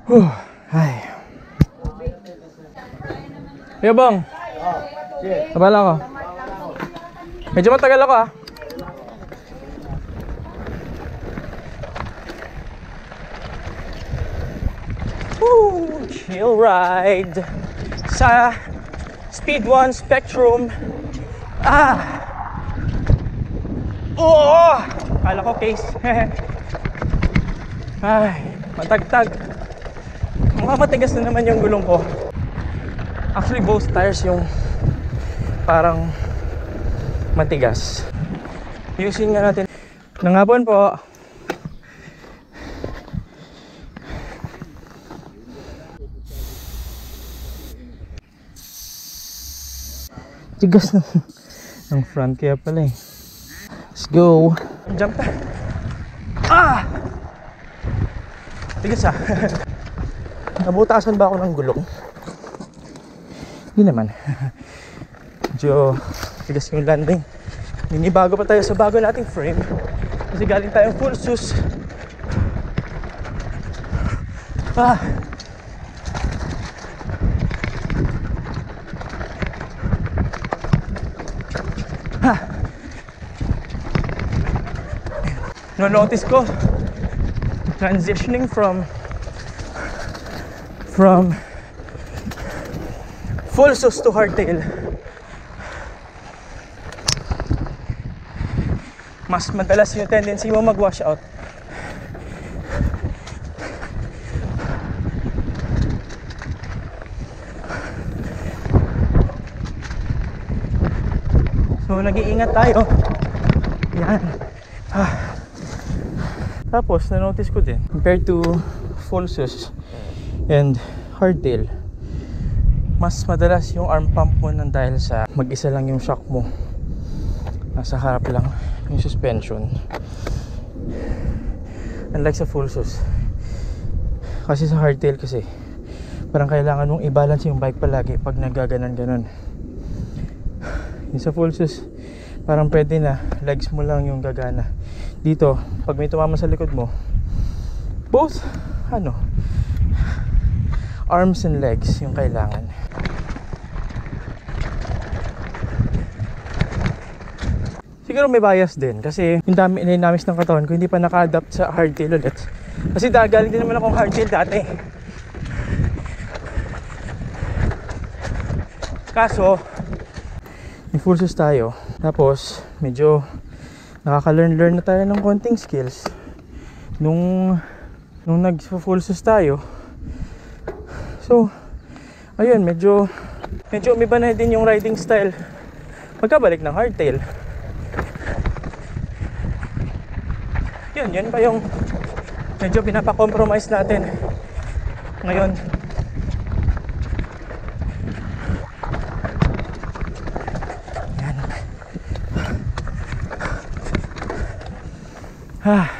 Ay. Yo bang. Abala ko. Medyo matagal ako ah. Woo! Chill ride sa Speed 1 Spectrum. Oo! Kala ko case. Ay, matagtag. Matigas na naman yung gulong ko. Actually, both tires yung parang matigas. Ayusin nga natin. Nangapon po. Tigas ng front kaya pala eh. Let's go. Jump na. Tigas ah. Nabutasan ba ako ng gulong? Hindi naman. Medyo tigas yung landing. Ninibago pa tayo sa bago nating frame. Kasi galing tayong full sus. No-notice ko transitioning from full sus to hardtail, mas madalas yung tendency mo mag-wash out. So nag-iingat tayo. Yan. Tapos na-notice ko din, compared to full sus and hardtail, mas madalas yung arm pump mo nang dahil sa mag-isa lang yung shock mo, nasa harap lang yung suspension, unlike sa full sus. Kasi sa hardtail kasi parang kailangan mong i-balance yung bike palagi pag nagaganan-ganon. Yung sa full sus parang pwede na legs mo lang yung gagana. Dito pag may tumama sa likod mo, both arms and legs yung kailangan. Siguro may bias din kasi yung dinamis ng katawan ko hindi pa naka-adapt sa hardtail ulit. Kasi galing din naman akong hardtail dati. Kaso may full sus tayo, tapos medyo nakaka-learn na tayo ng konting skills nung nag-full sus tayo. So ayun, medyo umiba na din yung riding style pagkabalik ng hardtail. Yun pa yung medyo pinapa-compromise natin ngayon. Yan.